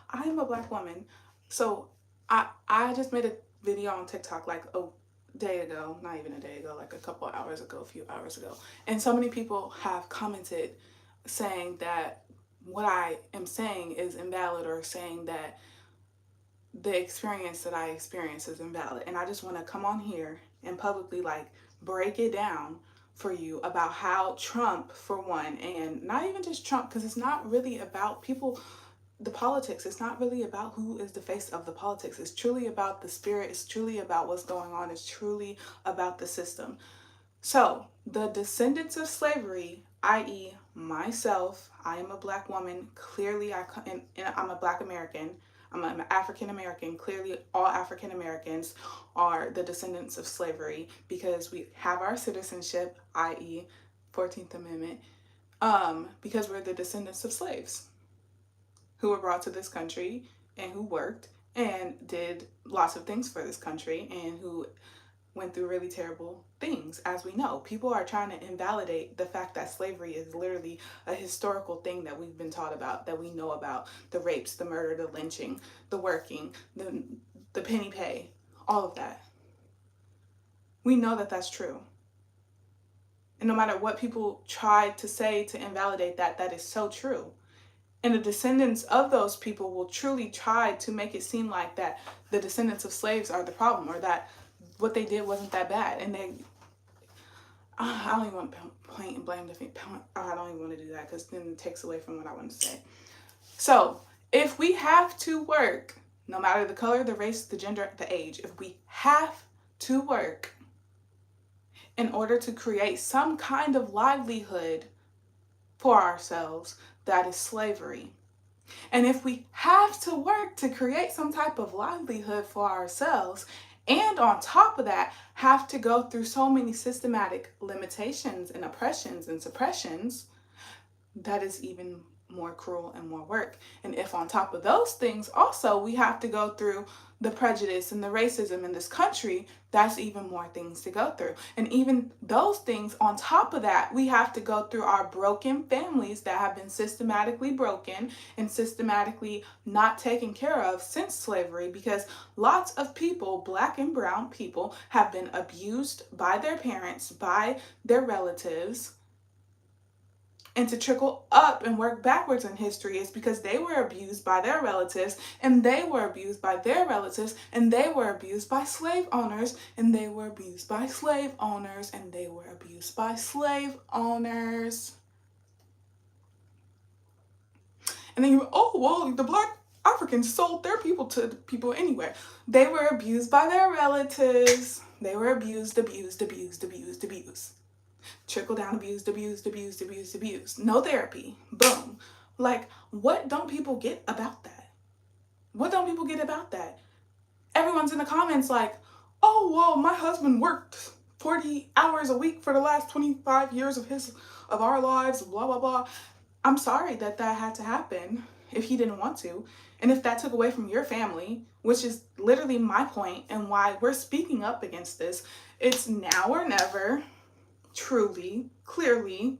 I'm a black woman. So I just made a video on TikTok like a day ago, not even a day ago, like a couple hours ago, a few hours ago. And so many people have commented saying that what I am saying is invalid, or saying that the experience that I experience is invalid. And I just want to come on here and publicly like break it down for you about how Trump, for one, and not even just Trump, because it's not really about people, the politics. It's not really about who is the face of the politics. It's truly about the spirit. It's truly about what's going on. It's truly about the system. So, the descendants of slavery, i.e., myself, I am a black woman. Clearly, I'm a black American. I'm an African American. Clearly, all African Americans are the descendants of slavery because we have our citizenship, i.e., 14th Amendment, because we're the descendants of slaves who were brought to this country and who worked and did lots of things for this country and who went through really terrible things. As we know, people are trying to invalidate the fact that slavery is literally a historical thing that we've been taught about, that we know about: the rapes, the murder, the lynching, the working, the penny pay, all of that. We know that that's true. And no matter what people try to say to invalidate that, that is so true. And the descendants of those people will truly try to make it seem like that the descendants of slaves are the problem, or that what they did wasn't that bad. And I don't even want to point and blame the I don't even want to do that, because then it takes away from what I want to say. So if we have to work, no matter the color, the race, the gender, the age, if we have to work in order to create some kind of livelihood for ourselves, that is slavery. And if we have to work to create some type of livelihood for ourselves, and on top of that, have to go through so many systematic limitations and oppressions and suppressions, that is even more cruel and more work. And if on top of those things also we have to go through the prejudice and the racism in this country, that's even more things to go through. And even those things on top of that, we have to go through our broken families that have been systematically broken and systematically not taken care of since slavery, because lots of people, black and brown people, have been abused by their parents, by their relatives. And to trickle up and work backwards in history is because they were abused by their relatives, and they were abused by their relatives, and they were abused by slave owners, and they were abused by slave owners, and they were abused by slave owners. And then well, the black Africans sold their people to people anywhere. They were abused by their relatives. They were abused. Trickle down abused. No therapy. Boom. Like, what don't people get about that? What don't people get about that? Everyone's in the comments like, oh, well, my husband worked 40 hours a week for the last 25 years of our lives, blah, blah, blah. I'm sorry that had to happen if he didn't want to. And if that took away from your family, which is literally my point and why we're speaking up against this, it's now or never. Truly, clearly.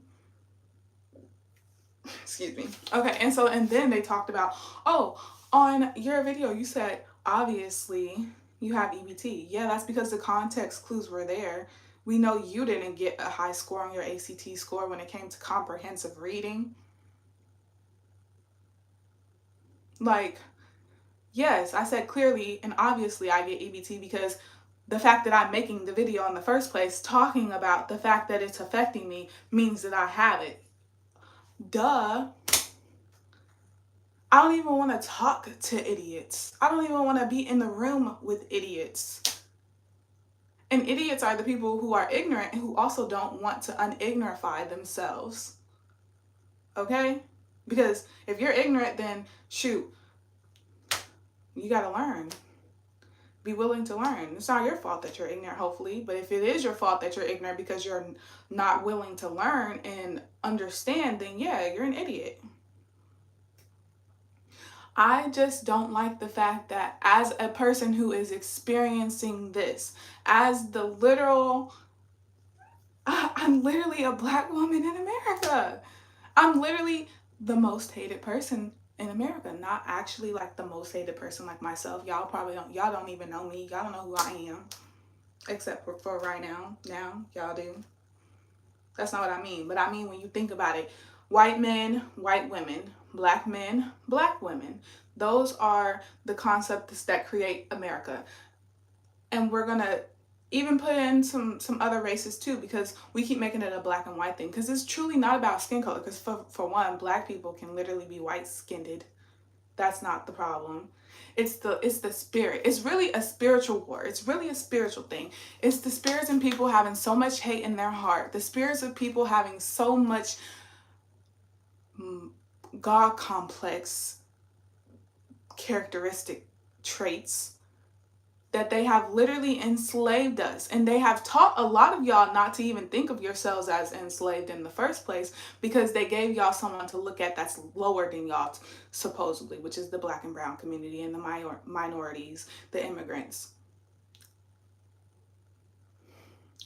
Excuse me. Okay, and then they talked about, oh, on your video you said obviously you have EBT. Yeah, that's because the context clues were there. We know you didn't get a high score on your ACT score when it came to comprehensive reading. Like, yes, I said clearly and obviously I get EBT because the fact that I'm making the video in the first place talking about the fact that it's affecting me means that I have it. Duh. I don't even want to talk to idiots. I don't even want to be in the room with idiots. And idiots are the people who are ignorant and who also don't want to unignorify themselves. Okay? Because if you're ignorant, then shoot, you got to learn. Be willing to learn. It's not your fault that you're ignorant, hopefully, but if it is your fault that you're ignorant because you're not willing to learn and understand, then yeah, you're an idiot. I just don't like the fact that as a person who is experiencing this, as the literal, I'm literally a black woman in America. I'm literally the most hated person in America, not actually like the most hated person like myself. Y'all don't even know me. Y'all don't know who I am. Except for right now. Now, y'all do. That's not what I mean. But I mean, when you think about it, white men, white women, black men, black women. Those are the concepts that create America. And we're going to even put in some other races too, because we keep making it a black and white thing. Because it's truly not about skin color. Because for one, black people can literally be white-skinned. That's not the problem. It's the spirit. It's really a spiritual war. It's really a spiritual thing. It's the spirits in people having so much hate in their heart. The spirits of people having so much God complex characteristic traits that they have literally enslaved us. And they have taught a lot of y'all not to even think of yourselves as enslaved in the first place, because they gave y'all someone to look at that's lower than y'all, supposedly, which is the black and brown community and the minorities, the immigrants.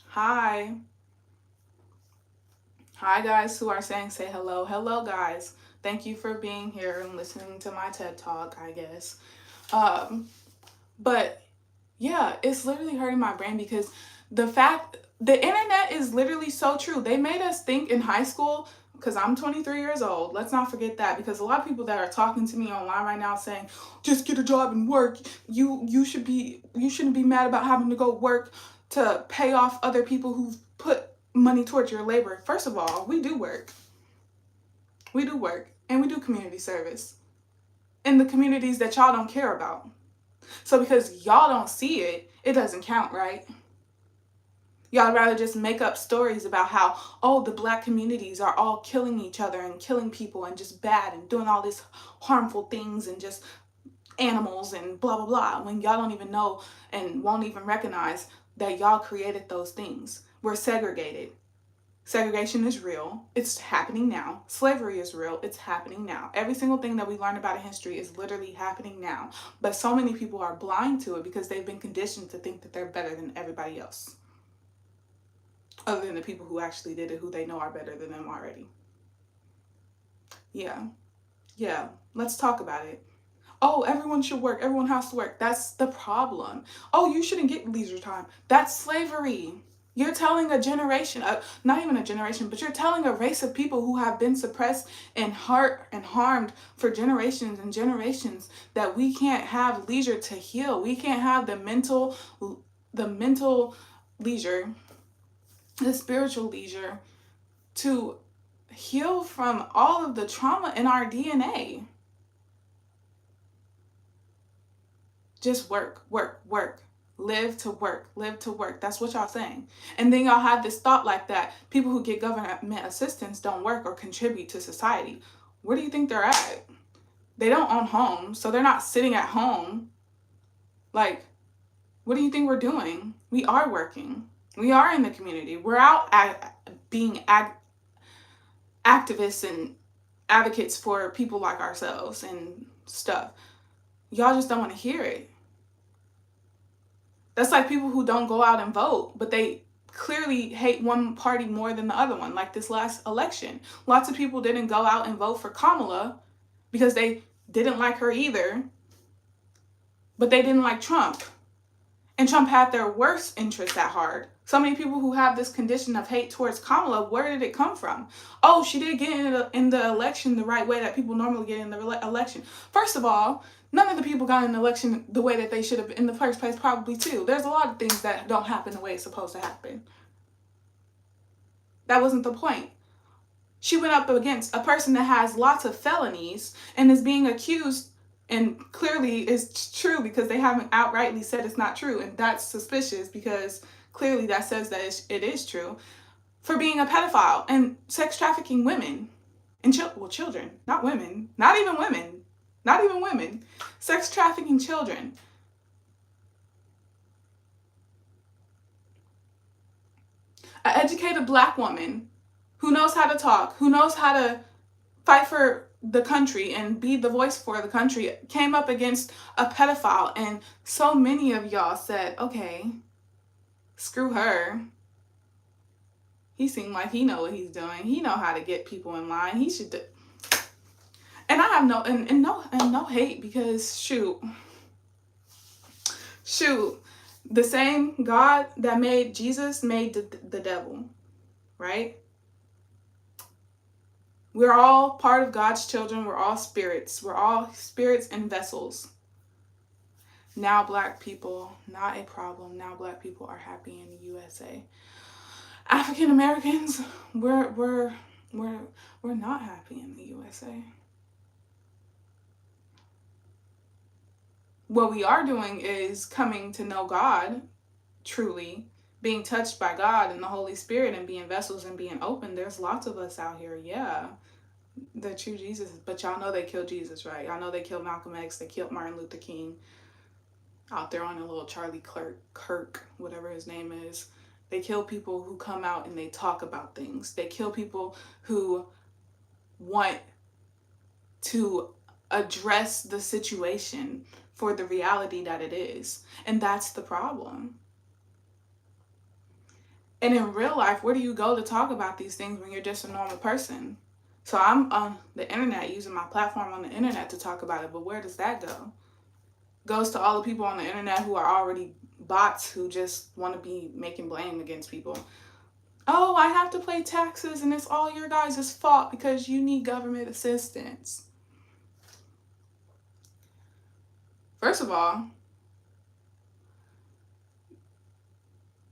Hi guys who are saying say hello. Hello guys. Thank you for being here and listening to my TED Talk, I guess. But yeah, it's literally hurting my brain, because the internet is literally so true. They made us think in high school, because I'm 23 years old. Let's not forget that, because a lot of people that are talking to me online right now saying, just get a job and work. You shouldn't be mad about having to go work to pay off other people who've put money towards your labor. First of all, we do work. We do work, and we do community service in the communities that y'all don't care about. So because y'all don't see it, it doesn't count, right? Y'all rather just make up stories about how, oh, the black communities are all killing each other and killing people and just bad and doing all these harmful things and just animals and blah, blah, blah, when y'all don't even know and won't even recognize that y'all created those things. We're segregated. Segregation is real. It's happening now. Slavery is real. It's happening now. Every single thing that we learn about in history is literally happening now. But so many people are blind to it because they've been conditioned to think that they're better than everybody else. Other than the people who actually did it, who they know are better than them already. Yeah. Let's talk about it. Oh, everyone should work. Everyone has to work. That's the problem. Oh, you shouldn't get leisure time. That's slavery. You're telling a generation, not even a generation, but you're telling a race of people who have been suppressed and hurt and harmed for generations and generations that we can't have leisure to heal. We can't have the mental leisure, the spiritual leisure to heal from all of the trauma in our DNA. Just work. Live to work. That's what y'all saying. And then y'all have this thought like that. People who get government assistance don't work or contribute to society. Where do you think they're at? They don't own homes, so they're not sitting at home. Like, what do you think we're doing? We are working. We are in the community. We're out being activists and advocates for people like ourselves and stuff. Y'all just don't want to hear it. That's like people who don't go out and vote, but they clearly hate one party more than the other one, like this last election. Lots of people didn't go out and vote for Kamala because they didn't like her either, but they didn't like Trump. And Trump had their worst interests at heart. So many people who have this condition of hate towards Kamala, where did it come from? Oh, she did get in the election the right way that people normally get in the election. First of all, none of the people got in the election the way that they should have in the first place, probably too. There's a lot of things that don't happen the way it's supposed to happen. That wasn't the point. She went up against a person that has lots of felonies and is being accused, and clearly is true because they haven't outrightly said it's not true, and that's suspicious because clearly that says that it is true, for being a pedophile and sex trafficking women and children, not women, not even women, sex trafficking children. An educated black woman who knows how to talk, who knows how to fight for the country and be the voice for the country, came up against a pedophile, and so many of y'all said, okay, screw her. He seemed like he know what he's doing. He know how to get people in line. He should do. And I have no hate, because shoot, the same God that made Jesus made the devil, right? We're all part of God's children. We're all spirits. We're all spirits and vessels. Now black people, not a problem. Now black people are happy in the USA. African Americans, we're not happy in the USA. What we are doing is coming to know God truly, being touched by God and the Holy Spirit, and being vessels and being open. There's lots of us out here, yeah, the true Jesus. But y'all know they killed Jesus, right? Y'all know they killed Malcolm X, they killed Martin Luther King out there on a little Charlie Kirk, whatever his name is. They kill people who come out and they talk about things. They kill people who want to address the situation for the reality that it is. And that's the problem. And in real life, where do you go to talk about these things when you're just a normal person? So I'm on the internet, using my platform on the internet to talk about it, but where does that go? Goes to all the people on the internet who are already bots, who just want to be making blame against people. Oh, I have to pay taxes and it's all your guys' fault because you need government assistance. First of all,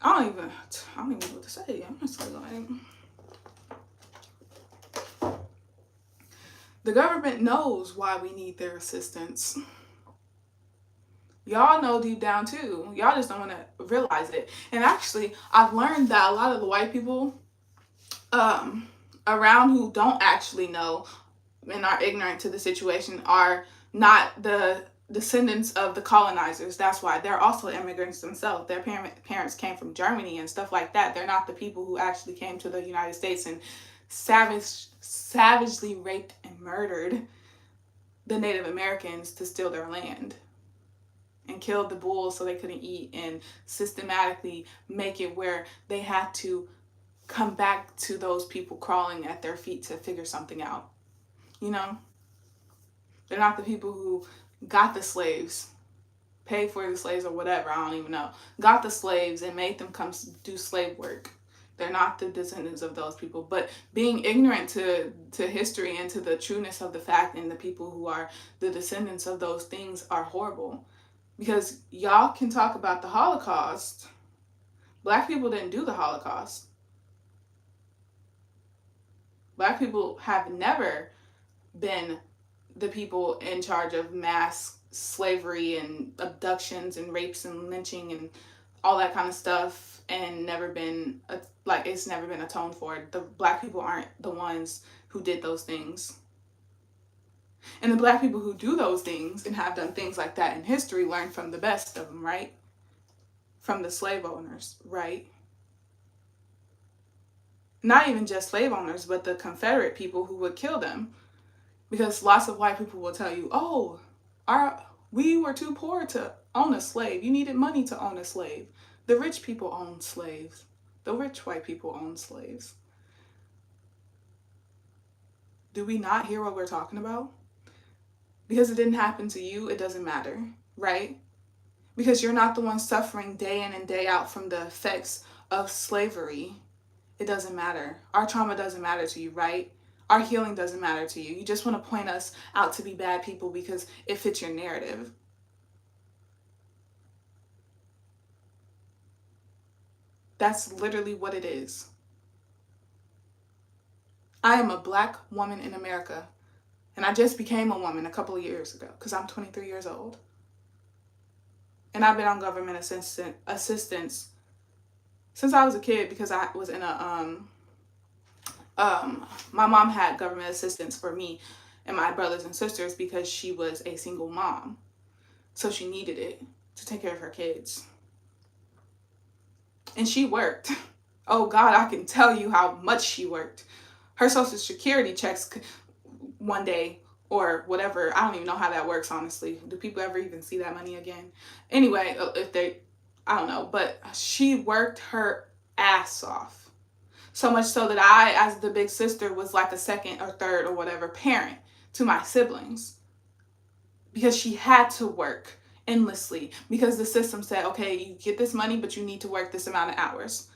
I don't even know what to say. I'm just like, the government knows why we need their assistance. Y'all know deep down too. Y'all just don't want to realize it. And actually, I've learned that a lot of the white people around who don't actually know and are ignorant to the situation are not the descendants of the colonizers. That's why they're also immigrants themselves. Their parents came from Germany and stuff like that. They're not the people who actually came to the United States and savagely raped and murdered the Native Americans to steal their land, and killed the bulls so they couldn't eat, and systematically make it where they had to come back to those people crawling at their feet to figure something out. You know? They're not the people who got the slaves, paid for the slaves or whatever, I don't even know, got the slaves and made them come do slave work. They're not the descendants of those people. But being ignorant to history and to the trueness of the fact, and the people who are the descendants of those things are horrible. Because y'all can talk about the Holocaust. Black people didn't do the Holocaust. Black people have never been the people in charge of mass slavery and abductions and rapes and lynching and all that kind of stuff, and never been, it's never been atoned for. The black people aren't the ones who did those things. And the black people who do those things and have done things like that in history learn from the best of them, right? From the slave owners, right? Not even just slave owners, but the Confederate people who would kill them. Because lots of white people will tell you, oh, we were too poor to own a slave. You needed money to own a slave. The rich people owned slaves. The rich white people owned slaves. Do we not hear what we're talking about? Because it didn't happen to you, it doesn't matter, right? Because you're not the one suffering day in and day out from the effects of slavery. It doesn't matter. Our trauma doesn't matter to you, right? Our healing doesn't matter to you. You just want to point us out to be bad people because it fits your narrative. That's literally what it is. I am a black woman in America, and I just became a woman a couple of years ago because I'm 23 years old. And I've been on government assistance since I was a kid, because I was in a my mom had government assistance for me and my brothers and sisters because she was a single mom. So she needed it to take care of her kids. And she worked. Oh God, I can tell you how much she worked. Her Social Security checks one day or whatever, I don't even know how that works, honestly. Do people ever even see that money again? Anyway, I don't know, but she worked her ass off. So much so that I, as the big sister, was like a second or third or whatever parent to my siblings because she had to work endlessly because the system said, okay, you get this money, but you need to work this amount of hours.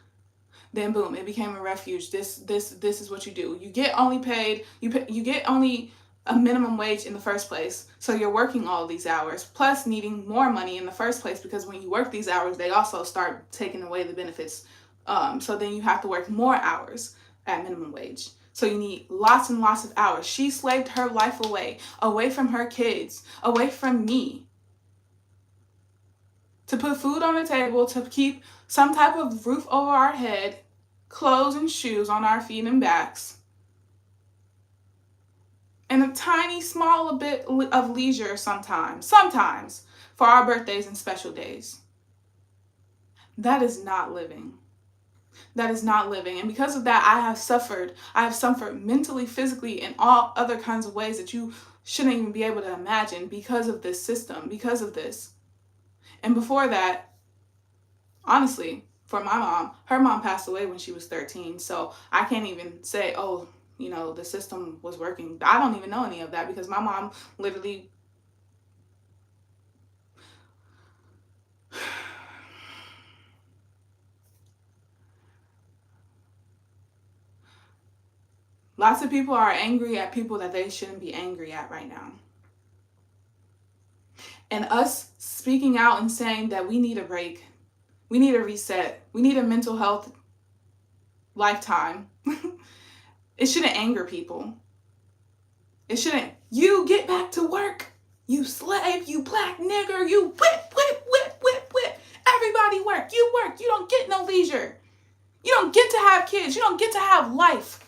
Then boom, it became a refuge. This is what you do. You get only paid, you get only a minimum wage in the first place. So you're working all these hours, plus needing more money in the first place, because when you work these hours, they also start taking away the benefits. So then you have to work more hours at minimum wage. So you need lots and lots of hours. She slaved her life away from her kids, away from me, to put food on the table, to keep some type of roof over our head, clothes and shoes on our feet and backs, and a tiny small bit of leisure sometimes for our birthdays and special days. That is not living. That is not living. And because of that, I have suffered mentally, physically, and all other kinds of ways that you shouldn't even be able to imagine because of this system, because of this. And before that, honestly, for my mom, her mom passed away when she was 13. So I can't even say, oh, you know, the system was working. I don't even know any of that because my mom literally lots of people are angry at people that they shouldn't be angry at right now. And us speaking out and saying that we need a break, we need a reset, we need a mental health lifetime. It shouldn't anger people. It shouldn't. You get back to work. You slave, you black nigger, you whip. Everybody work. You work. You don't get no leisure. You don't get to have kids. You don't get to have life.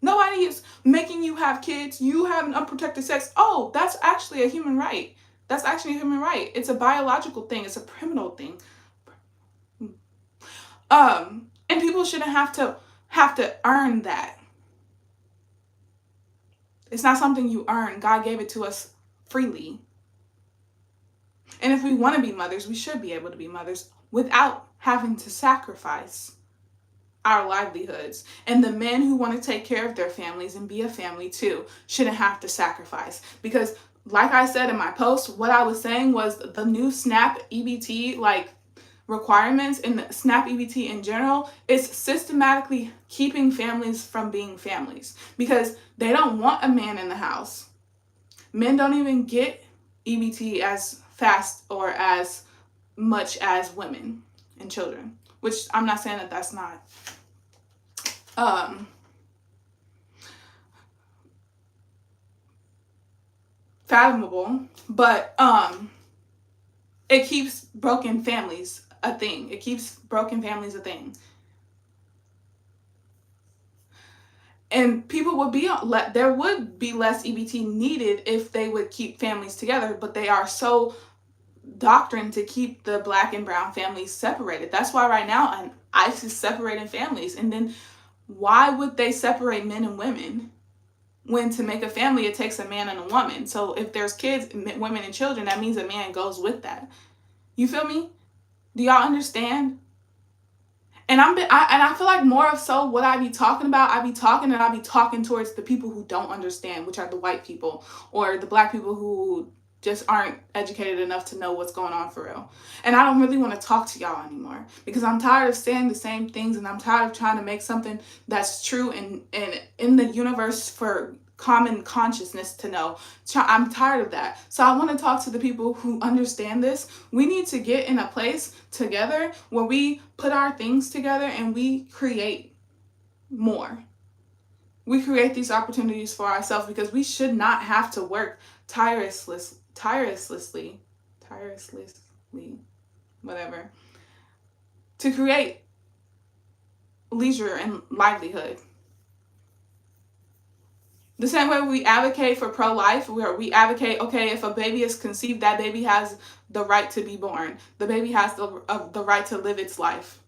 Nobody is making you have kids. You have an unprotected sex. Oh, that's actually a human right. That's actually a human right. It's a biological thing. It's a criminal thing. And people shouldn't have to earn that. It's not something you earn. God gave it to us freely. And if we want to be mothers, we should be able to be mothers without having to sacrifice our livelihoods. And the men who want to take care of their families and be a family too shouldn't have to sacrifice. Because like I said in my post, what I was saying was the new SNAP EBT requirements in the SNAP EBT in general is systematically keeping families from being families because they don't want a man in the house. Men don't even get EBT as fast or as much as women and children, which I'm not saying that that's not fathomable, but it keeps broken families a thing. It keeps broken families a thing. And people would be, there would be less EBT needed if they would keep families together, but they are so doctrined to keep the black and brown families separated. That's why right now ICE is separating families. And then why would they separate men and women when to make a family it takes a man and a woman? So if there's kids, women and children, that means a man goes with that. You feel me? Do y'all understand? And I feel like more of so what I be talking about, I be talking towards the people who don't understand, which are the white people or the black people who just aren't educated enough to know what's going on for real. And I don't really want to talk to y'all anymore because I'm tired of saying the same things and I'm tired of trying to make something that's true and in the universe for common consciousness to know. I'm tired of that. So I want to talk to the people who understand this. We need to get in a place together where we put our things together and we create more. We create these opportunities for ourselves because we should not have to work tirelessly, whatever, to create leisure and livelihood. The same way we advocate for pro-life, where we advocate, okay, if a baby is conceived, that baby has the right to be born. The baby has the right to live its life.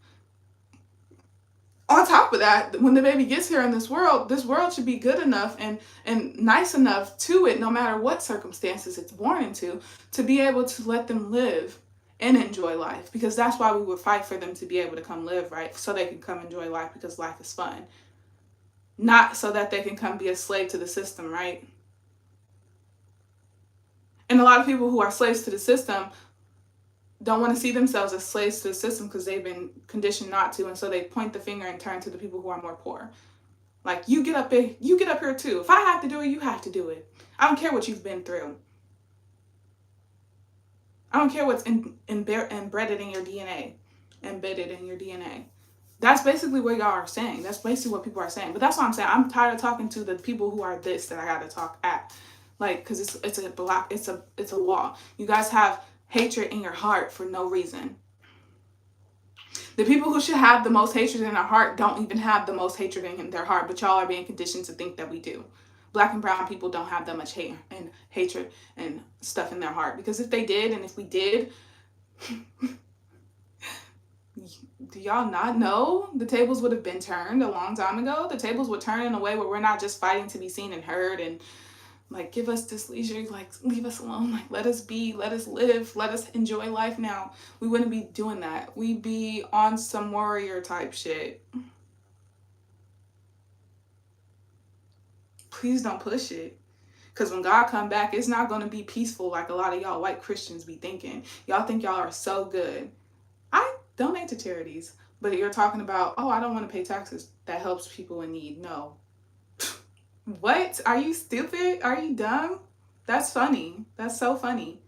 On top of that, when the baby gets here in this world should be good enough and nice enough to it, no matter what circumstances it's born into, to be able to let them live and enjoy life. Because that's why we would fight for them to be able to come live, right? So they can come enjoy life because life is fun. Not so that they can come be a slave to the system, right? And a lot of people who are slaves to the system don't want to see themselves as slaves to the system because they've been conditioned not to, and so they point the finger and turn to the people who are more poor. Like, you get up here too. If I have to do it, you have to do it. I don't care what you've been through. I don't care what's embedded in your DNA. Embedded in your DNA. That's basically what y'all are saying. That's basically what people are saying. But that's what I'm saying. I'm tired of talking to the people who are this that I gotta talk at. Like, because it's a wall. You guys have hatred in your heart for no reason. The people who should have the most hatred in their heart don't even have the most hatred in their heart, but y'all are being conditioned to think that we do. Black and brown people don't have that much hate and hatred and stuff in their heart. Because if they did, and if we did, do y'all not know the tables would have been turned a long time ago? The tables would turn in a way where we're not just fighting to be seen and heard and like, give us this leisure, like, leave us alone, like, let us be, let us live, let us enjoy life now. We wouldn't be doing that. We'd be on some warrior type shit. Please don't push it. Because when God come back, it's not going to be peaceful like a lot of y'all white Christians be thinking. Y'all think y'all are so good. I donate to charities, but you're talking about, oh, I don't want to pay taxes. That helps people in need. No. What? Are you stupid? Are you dumb? That's funny. That's so funny.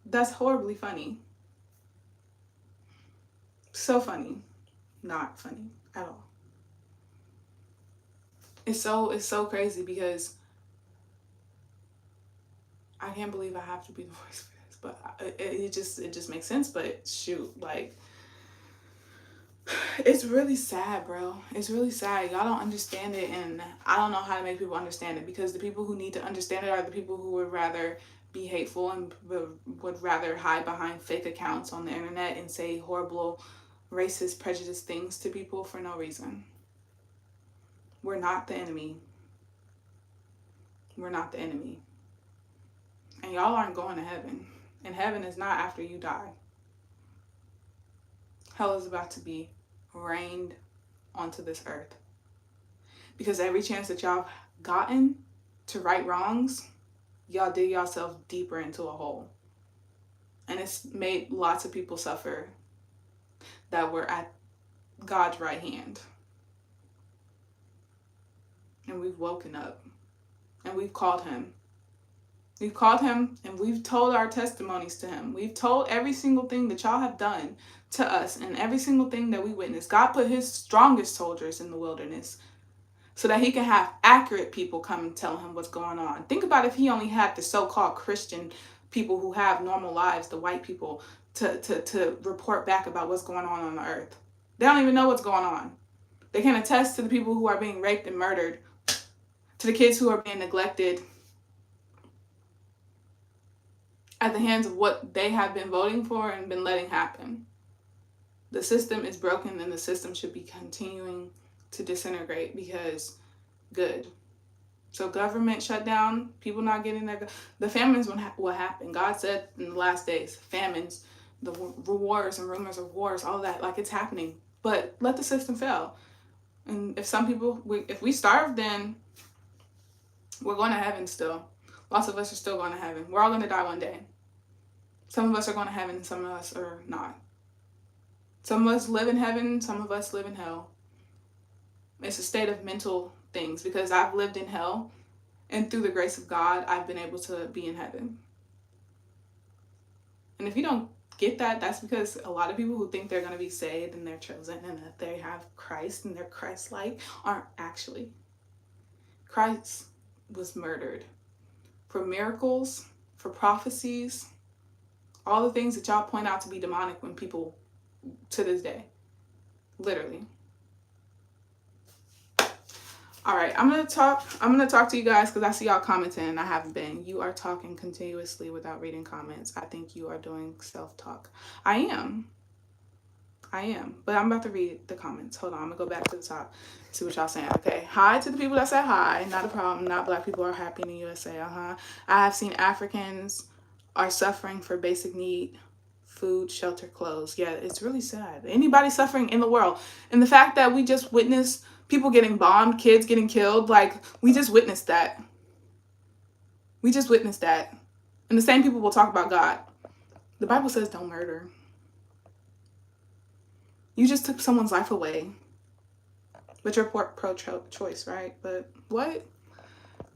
That's horribly funny. So funny. Not funny at all. It's so crazy because I can't believe I have to be the voice for this, but it just makes sense. But shoot, like, it's really sad, bro. It's really sad. Y'all don't understand it, and I don't know how to make people understand it, because the people who need to understand it are the people who would rather be hateful and would rather hide behind fake accounts on the internet and say horrible, racist, prejudiced things to people for no reason. We're not the enemy. We're not the enemy. And y'all aren't going to heaven. And heaven is not after you die. Hell is about to be rained onto this earth. Because every chance that y'all have gotten to right wrongs, y'all dig yourself deeper into a hole. And it's made lots of people suffer that were at God's right hand. And we've woken up. And we've called him. We've called him and we've told our testimonies to him. We've told every single thing that y'all have done to us and every single thing that we witnessed. God put his strongest soldiers in the wilderness so that he can have accurate people come and tell him what's going on. Think about if he only had the so-called Christian people who have normal lives, the white people, to report back about what's going on the earth. They don't even know what's going on. They can attest to the people who are being raped and murdered, to the kids who are being neglected at the hands of what they have been voting for and been letting happen. The system is broken and the system should be continuing to disintegrate because good. So government shutdown, people not getting their... The famines will happen. God said in the last days, famines, the wars and rumors of wars, all that, like, it's happening. But let the system fail. And if some people, if we starve, then we're going to heaven still. Lots of us are still going to heaven. We're all going to die one day. Some of us are going to heaven and some of us are not. Some of us live in heaven, some of us live in hell. It's a state of mental things, because I've lived in hell and through the grace of God, I've been able to be in heaven. And if you don't get that, that's because a lot of people who think they're going to be saved and they're chosen and that they have Christ and they're Christ-like aren't actually. Christ was murdered for miracles, for prophecies, all the things that y'all point out to be demonic when people, to this day, literally. All right, I'm gonna talk to you guys because I see y'all commenting and I haven't been. You are talking continuously without reading comments. I think you are doing self-talk. I am, but I'm about to read the comments. Hold on, I'm gonna go back to the top, see what y'all saying. Okay, hi to the people that said hi. Not a problem. Not black people are happy in the USA. I have seen Africans are suffering for basic need, food, shelter, clothes. Yeah, it's really sad. Anybody suffering in the world. And the fact that we just witnessed people getting bombed, kids getting killed, like, we just witnessed that. We just witnessed that. And the same people will talk about God. The Bible says don't murder. You just took someone's life away. But you're pro-choice, right? But what?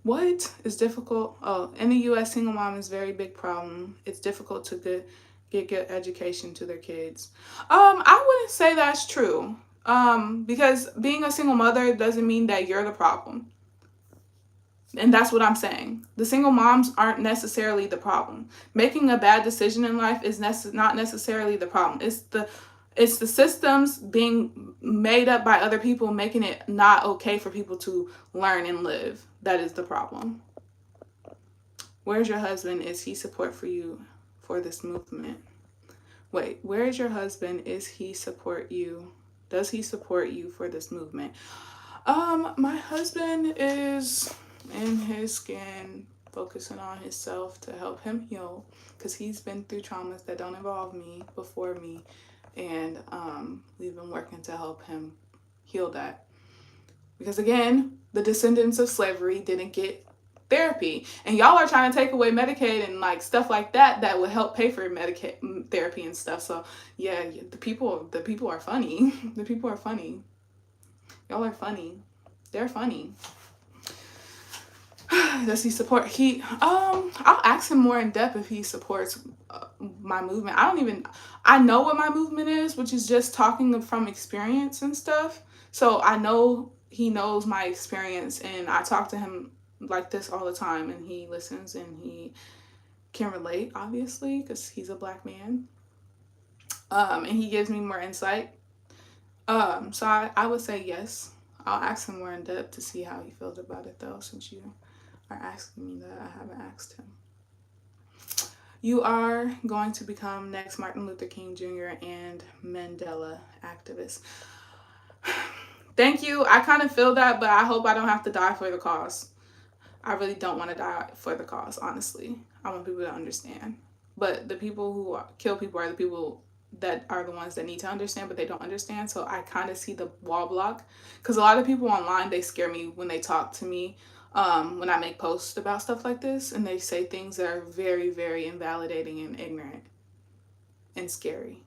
What is difficult? Oh, in the U.S., single mom is a very big problem. It's difficult to get good education to their kids. I wouldn't say that's true. Because being a single mother doesn't mean that you're the problem. And that's what I'm saying. The single moms aren't necessarily the problem. Making a bad decision in life is not necessarily the problem. It's the systems being made up by other people, making it not okay for people to learn and live. That is the problem. Where's your husband? Is he support for you for this movement? Wait, where is your husband? Is he support you? Does he support you for this movement? My husband is in his skin, focusing on himself to help him heal, because he's been through traumas that don't involve me, before me, and we've been working to help him heal that. Because again, the descendants of slavery didn't get therapy, and y'all are trying to take away Medicaid and like stuff like that would help pay for Medicaid therapy and stuff. So yeah, the people are funny. The people are funny. Y'all are funny. They're funny. Does he support? I'll ask him more in depth if he supports my movement. I know what my movement is, which is just talking from experience and stuff. So I know he knows my experience, and I talk to him like this all the time, and he listens, and he can relate, obviously, because he's a Black man. And he gives me more insight. So I would say yes. I'll ask him more in depth to see how he feels about it, though, since you are asking me that. I haven't asked him. You are going to become next Martin Luther King Jr. and Mandela activist. Thank you. I kind of feel that, but I hope I don't have to die for the cause. I really don't want to die for the cause, honestly. I want people to understand. But the people who kill people are the people that are the ones that need to understand, but they don't understand. So I kind of see the wall block, because a lot of people online, they scare me when they talk to me, when I make posts about stuff like this, and they say things that are very, very invalidating and ignorant and scary.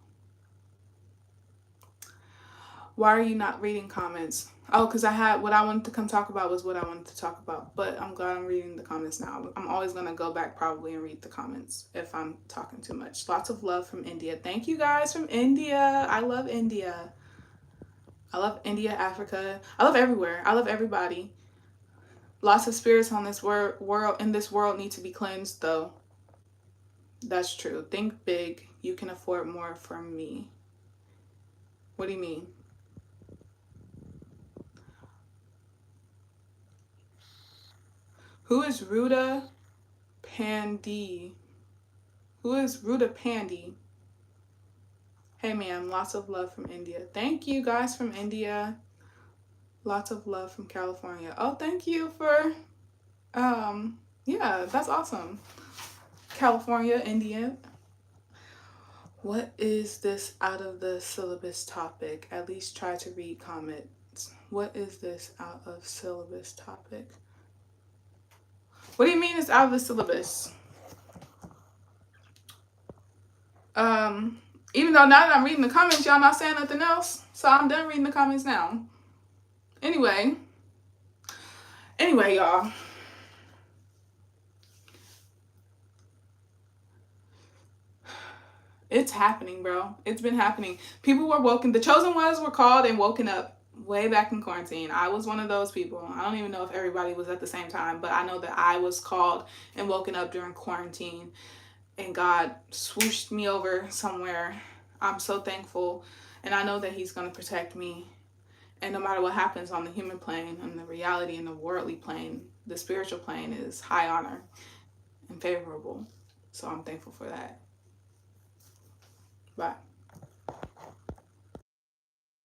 Why are you not reading comments? Oh, because what I wanted to come talk about was what I wanted to talk about. But I'm glad I'm reading the comments now. I'm always going to go back probably and read the comments if I'm talking too much. Lots of love from India. Thank you guys from India. I love India. I love India, Africa. I love everywhere. I love everybody. Lots of spirits on this world need to be cleansed, though. That's true. Think big. You can afford more from me. What do you mean? Who is Ruda Pandy? Who is Ruda Pandy? Hey, ma'am. Lots of love from India. Thank you, guys from India. Lots of love from California. Oh, thank you for... yeah, that's awesome. California, India. What is this out of the syllabus topic? At least try to read comments. What is this out of syllabus topic? What do you mean it's out of the syllabus? Even though now that I'm reading the comments, y'all not saying nothing else. So I'm done reading the comments now. Anyway, y'all. It's happening, bro. It's been happening. People were woken. The chosen ones were called and woken up way back in quarantine. I was one of those people. I don't even know if everybody was at the same time, but I know that I was called and woken up during quarantine, and God swooshed me over somewhere. I'm so thankful, and I know that he's going to protect me. And no matter what happens on the human plane, on the reality and the worldly plane, the spiritual plane is high honor and favorable. So I'm thankful for that. Bye.